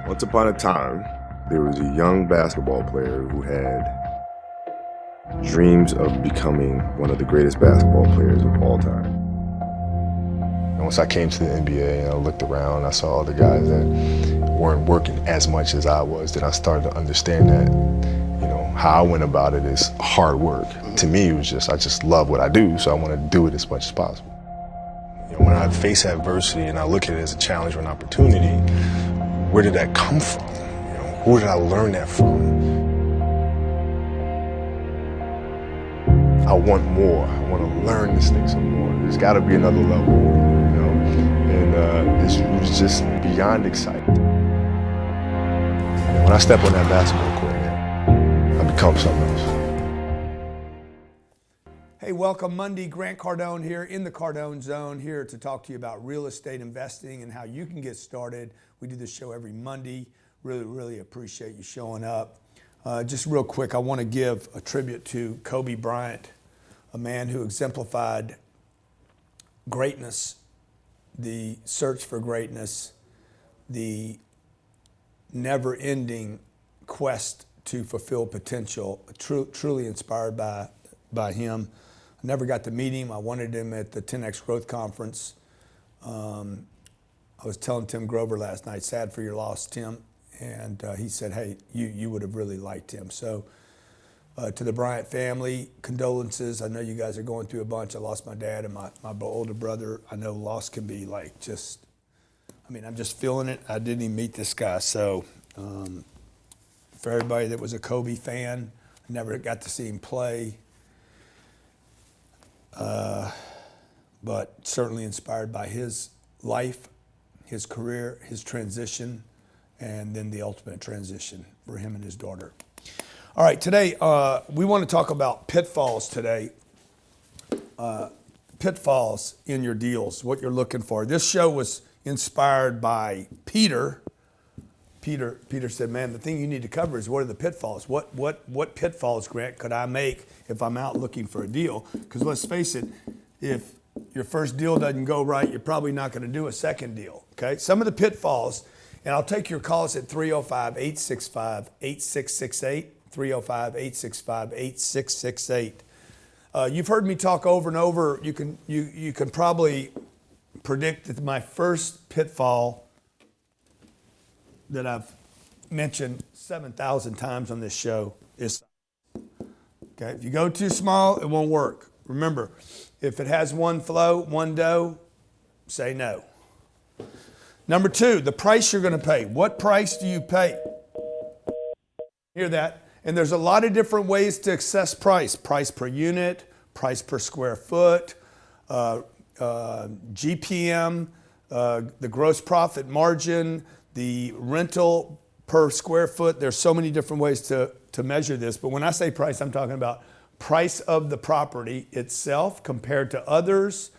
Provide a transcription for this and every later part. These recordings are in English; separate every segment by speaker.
Speaker 1: Once upon a time, there was a young basketball player who had dreams of becoming one of the greatest basketball players of all time. And once I came to the NBA and I looked around, I saw all the guys that weren't working as much as I was, then I started to understand that, how I went about it is hard work. To me, it was I just love what I do, so I want to do it as much as possible. When I face adversity and I look at it as a challenge or an opportunity, where did that come from? Who did I learn that from? I want more. I want to learn this thing some more. There's got to be another level, And it was just beyond exciting. And when I step on that basketball court, I become something else.
Speaker 2: Hey, welcome Monday. Grant Cardone here in the Cardone Zone, here to talk to you about real estate investing and how you can get started. We do this show every Monday. Really appreciate you showing up. Just real quick, I want to give a tribute to Kobe Bryant, a man who exemplified greatness, the search for greatness, the never-ending quest to fulfill potential. Truly inspired by him. I never got to meet him. I wanted him at the 10X Growth Conference. I was telling Tim Grover last night, sad for your loss, Tim. And he said, hey, you would have really liked him. So to the Bryant family, condolences. I know you guys are going through a bunch. I lost my dad and my older brother. I know loss can be like I'm just feeling it. I didn't even meet this guy. So for everybody that was a Kobe fan, I never got to see him play. But certainly inspired by his life, his career, his transition, and then the ultimate transition for him and his daughter. All right, today we want to talk about pitfalls today. Pitfalls in your deals, what you're looking for. This show was inspired by Peter. Peter said, man, the thing you need to cover is what are the pitfalls? What pitfalls, Grant, could I make if I'm out looking for a deal? Because let's face it, if your first deal doesn't go right, you're probably not going to do a second deal, okay? Some of the pitfalls, and I'll take your calls at 305-865-8668, 305-865-8668. You've heard me talk over and over. You can probably predict that my first pitfall that I've mentioned 7,000 times on this show is, okay, if you go too small, it won't work. Remember, if it has one flow, one dough, say no. Number two, the price you're going to pay. What price do you pay? Hear that? And there's a lot of different ways to assess price. Price per unit, price per square foot, GPM, the gross profit margin, the rental per square foot. There's so many different ways to measure this. But when I say price, I'm talking about price of the property itself compared to others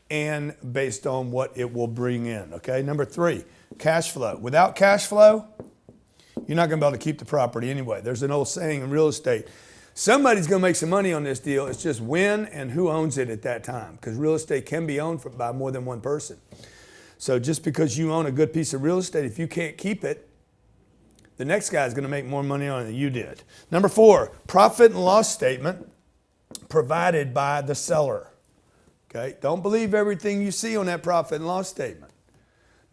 Speaker 2: and based on what it will bring in, okay? Number three, cash flow. Without cash flow, you're not gonna be able to keep the property anyway. There's an old saying in real estate, somebody's gonna make some money on this deal. It's just when and who owns it at that time, because real estate can be owned by more than one person. So just because you own a good piece of real estate, if you can't keep it, the next guy is going to make more money on it than you did. Number four, profit and loss statement provided by the seller. Okay, don't believe everything you see on that profit and loss statement.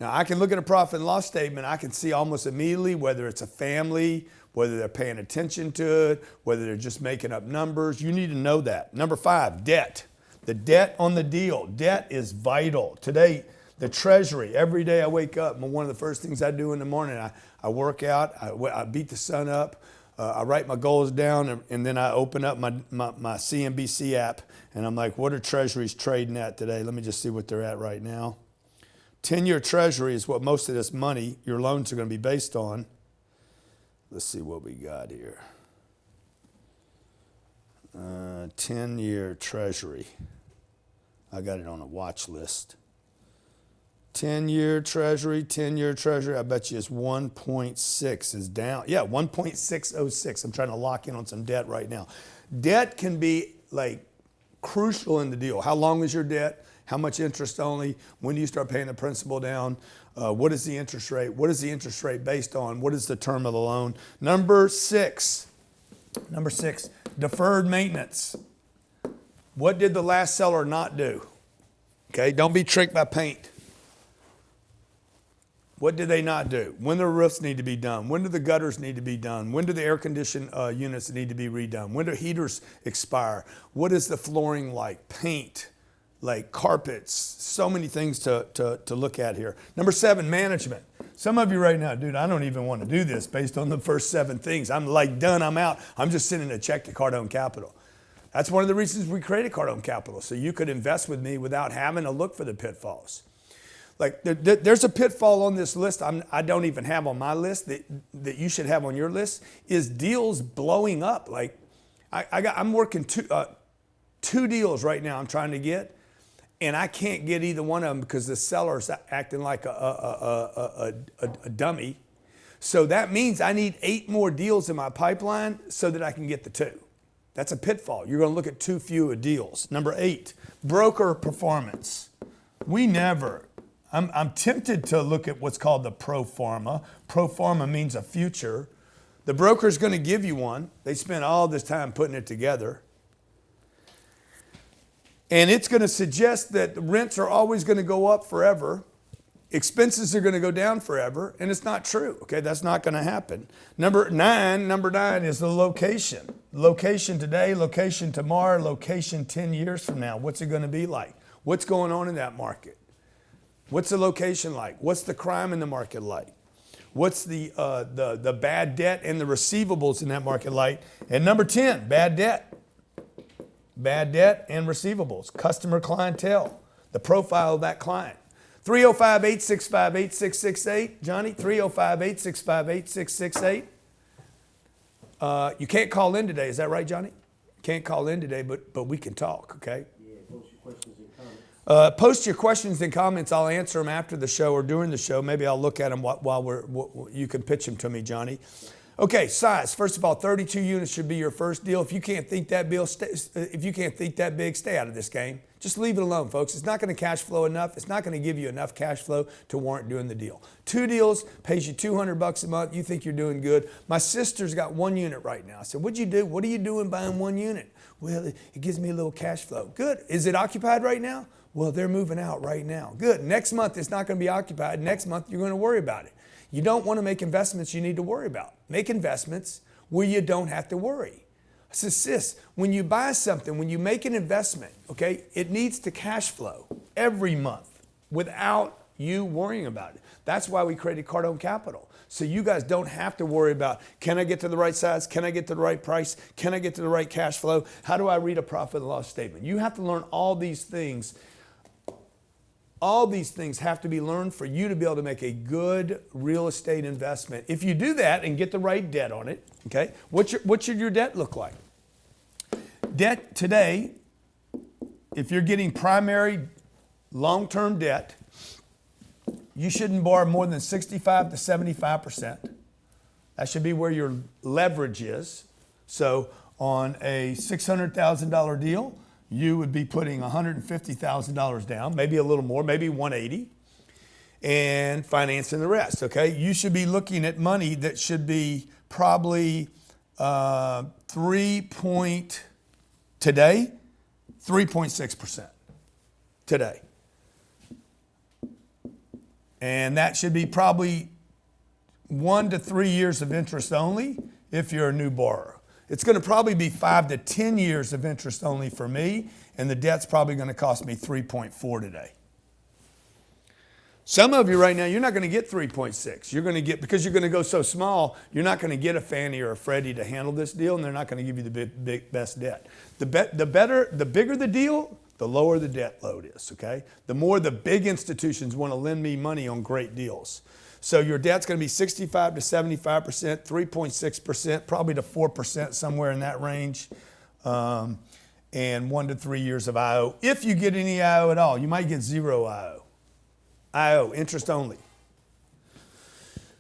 Speaker 2: Now, I can look at a profit and loss statement. I can see almost immediately whether it's a family, whether they're paying attention to it, whether they're just making up numbers. You need to know that. Number five, debt. The debt on the deal. Debt is vital. Today, the treasury, every day I wake up, and one of the first things I do in the morning, I work out, I beat the sun up, I write my goals down, and then I open up my CNBC app, and I'm like, what are treasuries trading at today? Let me just see what they're at right now. 10-year treasury is what most of this money, your loans are going to be based on. Let's see what we got here. 10-year treasury. I got it on a watch list. 10-year treasury, I bet you it's 1.6 is down. Yeah, 1.606. I'm trying to lock in on some debt right now. Debt can be like crucial in the deal. How long is your debt? How much interest only? When do you start paying the principal down? What is the interest rate? What is the interest rate based on? What is the term of the loan? Number six, deferred maintenance. What did the last seller not do? Okay, don't be tricked by paint. What did they not do? When do the roofs need to be done? When do the gutters need to be done? When do the air conditioned units need to be redone? When do heaters expire? What is the flooring like? Paint, like carpets, so many things to look at here. Number seven, management. Some of you right now, dude, I don't even want to do this based on the first seven things. I'm like done, I'm out. I'm just sending a check to Cardone Capital. That's one of the reasons we created Cardone Capital, so you could invest with me without having to look for the pitfalls. Like there's a pitfall on this list I don't even have on my list that you should have on your list is deals blowing up. Like I'm working two deals right now I'm trying to get, and I can't get either one of them because the seller's acting like a dummy. So that means I need 8 more deals in my pipeline so that I can get the 2. That's a pitfall. You're going to look at too few deals. Number 8, broker performance. I'm tempted to look at what's called the pro forma. Pro forma means a future. The broker's going to give you one. They spent all this time putting it together. And it's going to suggest that rents are always going to go up forever. Expenses are going to go down forever. And it's not true. Okay, that's not going to happen. Number nine is the location. Location today, location tomorrow, location 10 years from now. What's it going to be like? What's going on in that market? What's the location like? What's the crime in the market like? What's the bad debt and the receivables in that market like? And number 10, bad debt. Bad debt and receivables. Customer clientele. The profile of that client. 305-865-8668. Johnny, 305-865-8668. You can't call in today. Is that right, Johnny? Can't call in today, but we can talk, okay?
Speaker 3: Yeah, post your questions and comments.
Speaker 2: Post your questions and comments. I'll answer them after the show or during the show. Maybe I'll look at them while you can pitch them to me, Johnny. Okay, size. First of all, 32 units should be your first deal. If you can't think that big, stay out of this game. Just leave it alone, folks. It's not going to cash flow enough. It's not going to give you enough cash flow to warrant doing the deal. 2 deals pays you $200 a month. You think you're doing good. My sister's got 1 unit right now. I said, what'd you do? What are you doing buying 1 unit? Well, it gives me a little cash flow. Good. Is it occupied right now? Well, they're moving out right now. Good. Next month, it's not going to be occupied. Next month, you're going to worry about it. You don't want to make investments you need to worry about. Make investments where you don't have to worry. I said, sis, when you buy something, when you make an investment, okay, it needs to cash flow every month without you worrying about it. That's why we created Cardone Capital. So you guys don't have to worry about, can I get to the right size? Can I get to the right price? Can I get to the right cash flow? How do I read a profit and loss statement? You have to learn all these things. All these things have to be learned for you to be able to make a good real estate investment. If you do that and get the right debt on it, okay, what should your debt look like? Debt today, if you're getting primary long-term debt, you shouldn't borrow more than 65 to 75%. That should be where your leverage is. So on a $600,000 deal, you would be putting $150,000 down, maybe a little more, maybe $180,000, and financing the rest, okay? You should be looking at money that should be probably 3.6% today. And that should be probably 1 to 3 years of interest only if you're a new borrower. It's going to probably be 5 to 10 years of interest only for me, and the debt's probably going to cost me 3.4 today. Some of you right now, you're not going to get 3.6. You're going to get, because you're going to go so small, you're not going to get a Fannie or a Freddie to handle this deal, and they're not going to give you the best debt. The bigger the deal, the lower the debt load is, okay? The more the big institutions want to lend me money on great deals. So your debt's going to be 65 to 75%, 3.6%, probably to 4%, somewhere in that range, and 1 to 3 years of IO. If you get any IO at all, you might get 0 IO. IO, interest only.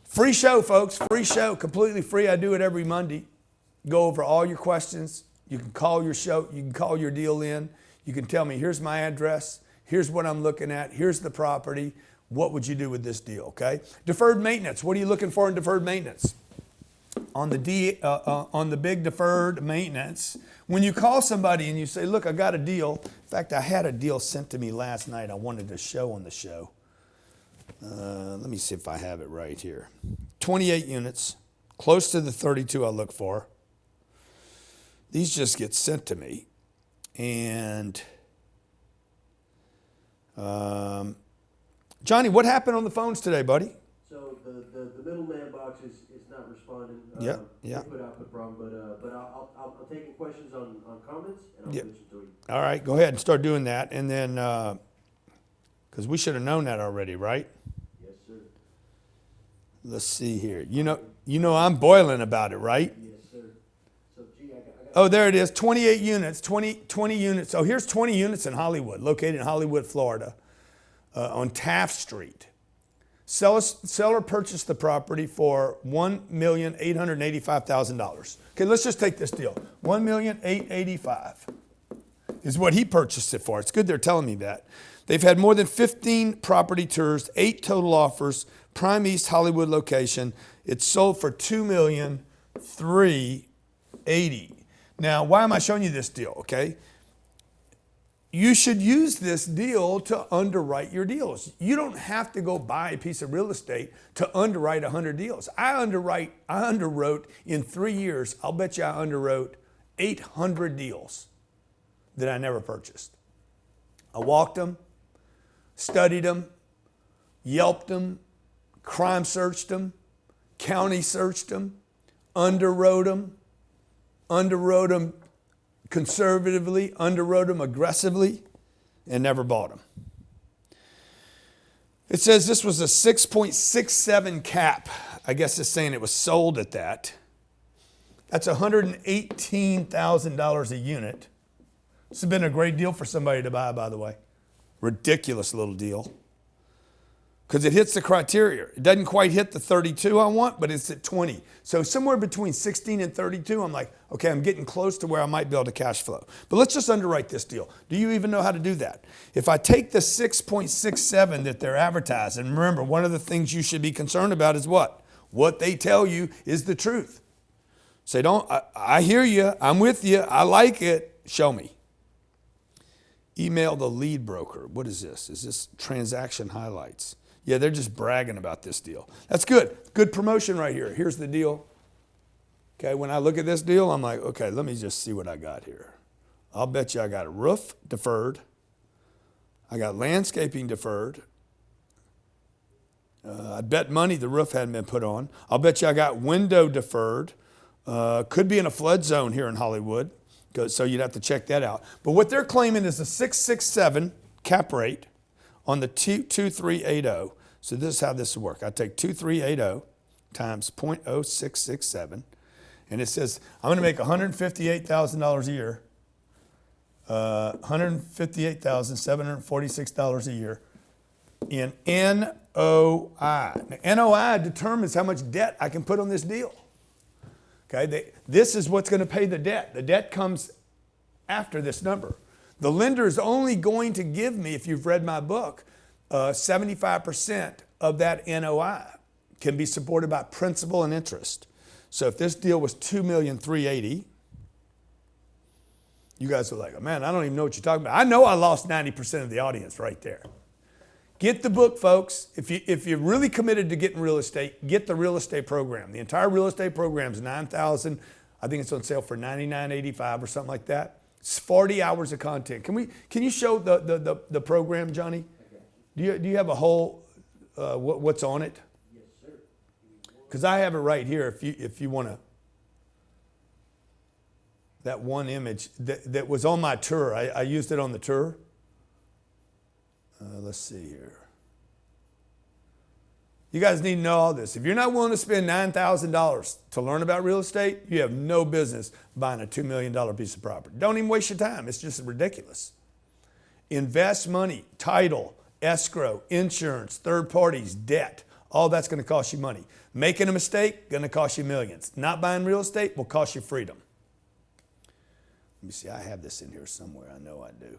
Speaker 2: Free show, folks, free show, completely free. I do it every Monday. Go over all your questions. You can call your show. You can call your deal in. You can tell me, here's my address. Here's what I'm looking at. Here's the property. What would you do with this deal, okay? Deferred maintenance. What are you looking for in deferred maintenance? On the big deferred maintenance, when you call somebody and you say, look, I got a deal. In fact, I had a deal sent to me last night I wanted to show on the show. Let me see if I have it right here. 28 units, close to the 32 I look for. These just get sent to me. And Johnny, what happened on the phones today, buddy?
Speaker 3: So the middleman box is not responding.
Speaker 2: Yeah.
Speaker 3: Put out the problem, but I'll take questions on comments and I'll mention to you.
Speaker 2: All right, go ahead and start doing that, and then because we should have known that already, right?
Speaker 3: Yes, sir.
Speaker 2: Let's see here. You know I'm boiling about it, right?
Speaker 3: Yes, sir. So gee, I got
Speaker 2: Oh, there it is. 28 units. 20 units. Oh, here's 20 units in Hollywood, located in Hollywood, Florida, on Taft Street. Seller purchased the property for $1,885,000. Okay, let's just take this deal. $1,885,000 is what he purchased it for. It's good they're telling me that. They've had more than 15 property tours, 8 total offers, prime East Hollywood location. It's sold for $2,380,000. Now, why am I showing you this deal, okay? You should use this deal to underwrite your deals. You don't have to go buy a piece of real estate to underwrite 100 deals. I underwrote in 3 years, I'll bet you I underwrote 800 deals that I never purchased. I walked them, studied them, Yelped them, crime searched them, county searched them, underwrote them conservatively, underwrote them aggressively, and never bought them. It says this was a 6.67 cap. I guess it's saying it was sold at that. That's $118,000 a unit. This has been a great deal for somebody to buy, by the way. Ridiculous little deal. Because it hits the criteria. It doesn't quite hit the 32 I want, but it's at 20. So somewhere between 16 and 32, I'm like, okay, I'm getting close to where I might be able to cash flow. But let's just underwrite this deal. Do you even know how to do that? If I take the 6.67 that they're advertising, and remember, one of the things you should be concerned about is what? What they tell you is the truth. Say, I hear you, I'm with you, I like it, show me. Email the lead broker. What is this? Is this transaction highlights? Yeah, they're just bragging about this deal. That's good. Good promotion right here. Here's the deal. Okay, when I look at this deal, I'm like, okay, let me just see what I got here. I'll bet you I got a roof deferred. I got landscaping deferred. I bet money the roof hadn't been put on. I'll bet you I got window deferred. Could be in a flood zone here in Hollywood, so you'd have to check that out. But what they're claiming is a 6.67 cap rate on the 2380. So this is how this will work. I take 2380 times 0.0667, and it says I'm going to make $158,000 a year, $158,746 a year in NOI. Now, NOI determines how much debt I can put on this deal. Okay, this is what's going to pay the debt. The debt comes after this number. The lender is only going to give me, if you've read my book, 75% of that NOI can be supported by principal and interest. So if this deal was $2,380,000, you guys are like, man, I don't even know what you're talking about. I know I lost 90% of the audience right there. Get the book, folks. If you're really committed to getting real estate, get the real estate program. The entire real estate program is $9,000. I think it's on sale for $99.85 or something like that. It's 40 hours of content. Can you show the program, Johnny? Do you have a whole what's on it?
Speaker 3: Yes, sir.
Speaker 2: Because I have it right here. If you want to, that one image that was on my tour. I used it on the tour. Let's see here. You guys need to know all this. If you're not willing to spend $9,000 to learn about real estate, you have no business buying a $2 million piece of property. Don't even waste your time. It's just ridiculous. Invest money, title, escrow, insurance, third parties, debt. All that's going to cost you money. Making a mistake, going to cost you millions. Not buying real estate will cost you freedom. Let me see. I have this in here somewhere. I know I do.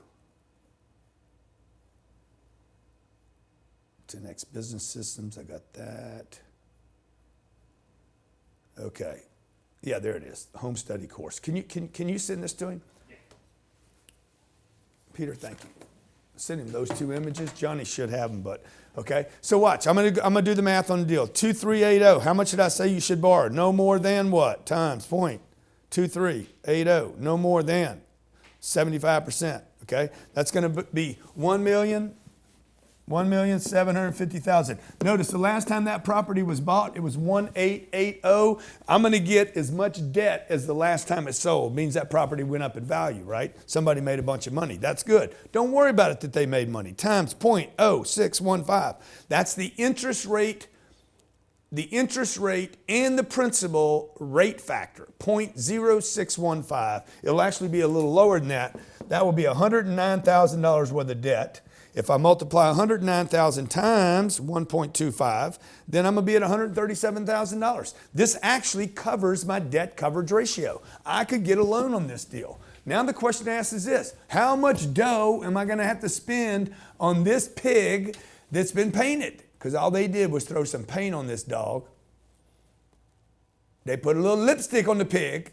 Speaker 2: 10X Business Systems, I got that. Okay. Yeah, there it is, the home study course. Can you send this to him? Yeah. Peter, thank you. Send him those 2 images. Johnny should have them, but okay. So watch, I'm gonna do the math on the deal. 2380, how much did I say you should borrow? No more than what? Times point. 2380, no more than 75%, okay? That's gonna be 1,750,000. Notice the last time that property was bought, it was 1,880. I'm going to get as much debt as the last time it sold. Means that property went up in value, right? Somebody made a bunch of money. That's good. Don't worry about it that they made money. Times 0.0615. That's the interest rate. The interest rate and the principal rate factor, 0.0615. It'll actually be a little lower than that. That will be $109,000 worth of debt. If I multiply 109,000 times 1.25, then I'm going to be at $137,000. This actually covers my debt coverage ratio. I could get a loan on this deal. Now the question asked is this: how much dough am I going to have to spend on this pig that's been painted? Because all they did was throw some paint on this dog. They put a little lipstick on the pig,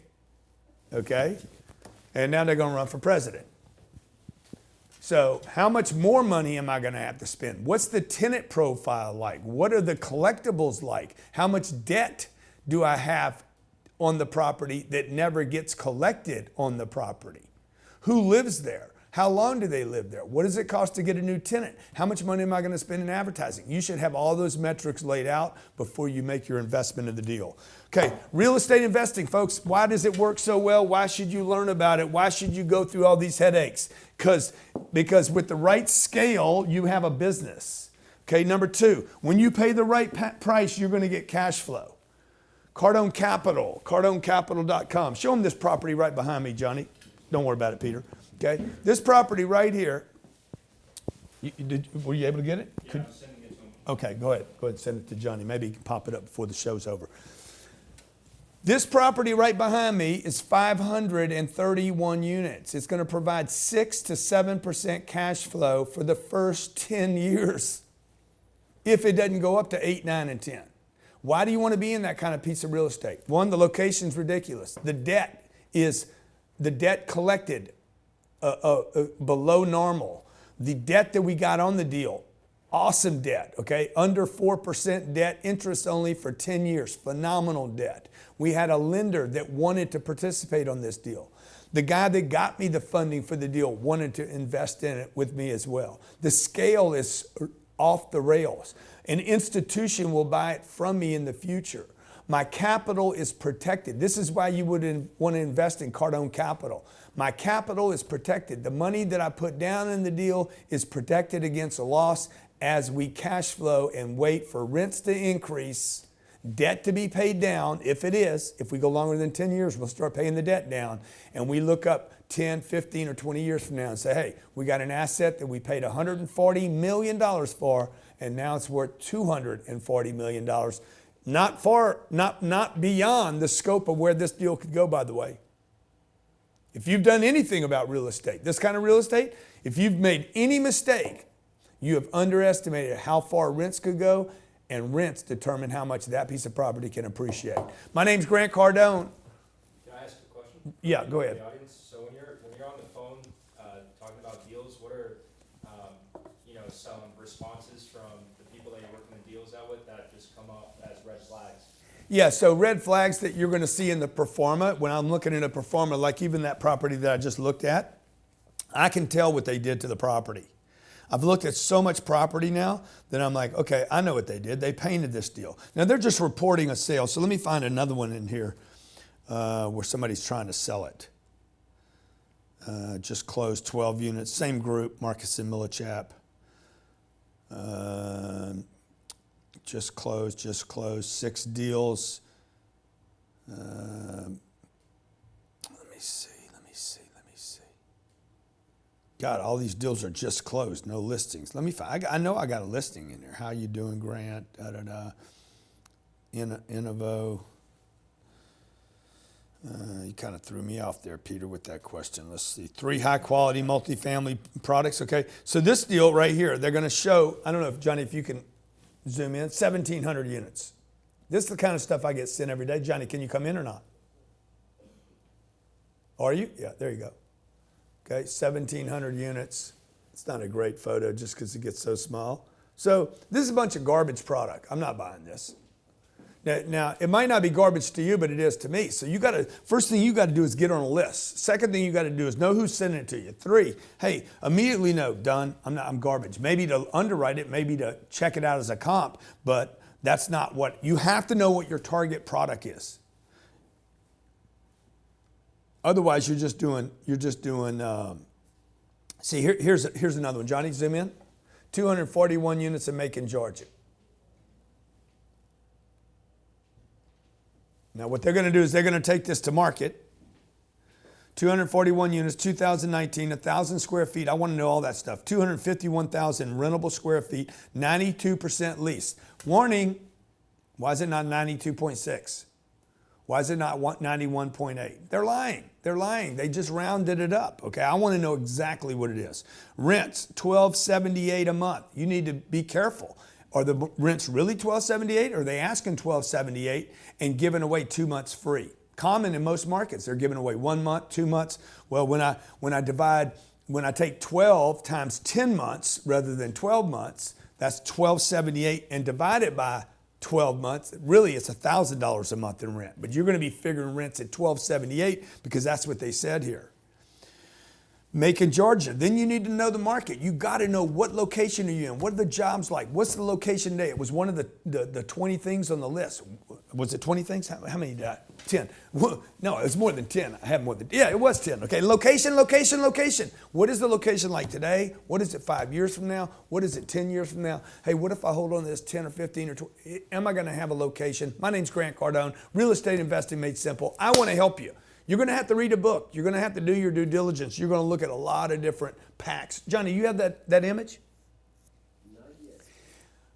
Speaker 2: okay? And now they're going to run for president. So how much more money am I going to have to spend? What's the tenant profile like? What are the collectibles like? How much debt do I have on the property that never gets collected on the property? Who lives there? How long do they live there? What does it cost to get a new tenant? How much money am I going to spend in advertising? You should have all those metrics laid out before you make your investment in the deal. Okay, real estate investing, folks. Why does it work so well? Why should you learn about it? Why should you go through all these headaches? Because with the right scale, you have a business. Okay, number 2, when you pay the right price, you're going to get cash flow. Cardone Capital, cardonecapital.com. Show them this property right behind me, Johnny. Don't worry about it, Peter. Okay, this property right here, were you able to get it?
Speaker 4: Yeah, I'm sending it to him.
Speaker 2: Okay, go ahead and send it to Johnny. Maybe he can pop it up before the show's over. This property right behind me is 531 units. It's going to provide 6 to 7% cash flow for the first 10 years if it doesn't go up to 8, 9, and 10. Why do you want to be in that kind of piece of real estate? One, the location's ridiculous. The debt collected below normal. The debt that we got on the deal, awesome debt, okay? Under 4% debt, interest only for 10 years, phenomenal debt. We had a lender that wanted to participate on this deal. The guy that got me the funding for the deal wanted to invest in it with me as well. The scale is off the rails. An institution will buy it from me in the future. My capital is protected. This is why you would want to invest in Cardone Capital. My capital is protected. The money that I put down in the deal is protected against a loss as we cash flow and wait for rents to increase, debt to be paid down, if it is. If we go longer than 10 years, we'll start paying the debt down. And we look up 10, 15, or 20 years from now and say, hey, we got an asset that we paid $140 million for, and now it's worth $240 million. Not beyond the scope of where this deal could go, by the way. If you've done anything about real estate, this kind of real estate, if you've made any mistake, you have underestimated how far rents could go, and rents determine how much that piece of property can appreciate. My name's Grant Cardone.
Speaker 4: Can I ask a question?
Speaker 2: Yeah, go ahead.
Speaker 4: The audience. So when you're on the phone talking about deals, what are some responses from the people that you're working the deals out with that just come up as red flags?
Speaker 2: Yeah, so red flags that you're going to see in the performa, when I'm looking at a performa, like even that property that I just looked at, I can tell what they did to the property. I've looked at so much property now that I'm like, okay, I know what they did. They painted this deal. Now they're just reporting a sale. So let me find another one in here where somebody's trying to sell it. Just closed 12 units, same group, Marcus and Millichap. Just closed, 6 deals. Let me see. God, all these deals are just closed, no listings. Let me find, I know I got a listing in there. How you doing, Grant? Innovo. You kind of threw me off there, Peter, with that question. Let's see. 3 high-quality multifamily products. Okay, so this deal right here, they're going to show, I don't know if, Johnny, if you can zoom in, 1,700 units. This is the kind of stuff I get sent every day. Johnny, can you come in or not? Are you? Yeah, there you go. Okay, 1,700 units. It's not a great photo just because it gets so small. So this is a bunch of garbage product. I'm not buying this. Now, it might not be garbage to you, but it is to me. So you got to, first thing you got to do is get on a list. Second thing you got to do is know who's sending it to you. 3, hey, immediately know, done, I'm garbage. Maybe to underwrite it, maybe to check it out as a comp, but that's not what, you have to know what your target product is. Otherwise, you're just doing, see, here's another one. Johnny, zoom in. 241 units in Macon, Georgia. Now, what they're going to do is they're going to take this to market. 241 units, 2019, 1,000 square feet. I want to know all that stuff. 251,000 rentable square feet, 92% leased. Warning, why is it not 92.6? Why is it not 91.8? They're lying. They're lying. They just rounded it up. Okay, I want to know exactly what it is. Rents, $1,278 a month. You need to be careful. Are the rents really $1,278? Or are they asking $1,278 and giving away 2 months free? Common in most markets, they're giving away 1 month, 2 months. Well, when I take 12 times 10 months rather than 12 months, that's $1,278 and divide it by 12 months, really it's $1,000 a month in rent. But you're going to be figuring rents at $1,278 because that's what they said here. Macon, Georgia. Then you need to know the market. You got to know what location are you in? What are the jobs like? What's the location today? It was one of the 20 things on the list. Was it 20 things? How many did I? 10. No, it was more than 10. I have more than, yeah, it was 10. Okay, location. What is the location like today? What is it 5 years from now? What is it 10 years from now? Hey, what if I hold on to this 10 or 15 or 20? Am I going to have a location? My name's Grant Cardone, Real Estate Investing Made Simple. I want to help you. You're going to have to read a book. You're going to have to do your due diligence. You're going to look at a lot of different packs. Johnny, you have that image?
Speaker 3: Not yet.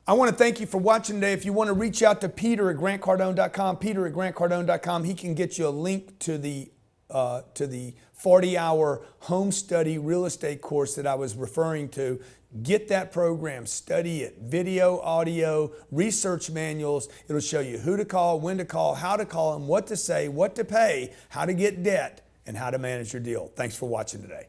Speaker 2: I want to thank you for watching today. If you want to reach out to Peter at grantcardone.com, Peter at grantcardone.com, he can get you a link to the 40-hour home study real estate course that I was referring to. Get that program, study it, video, audio, research manuals. It'll show you who to call, when to call, how to call them, what to say, what to pay, how to get debt, and how to manage your deal. Thanks for watching today.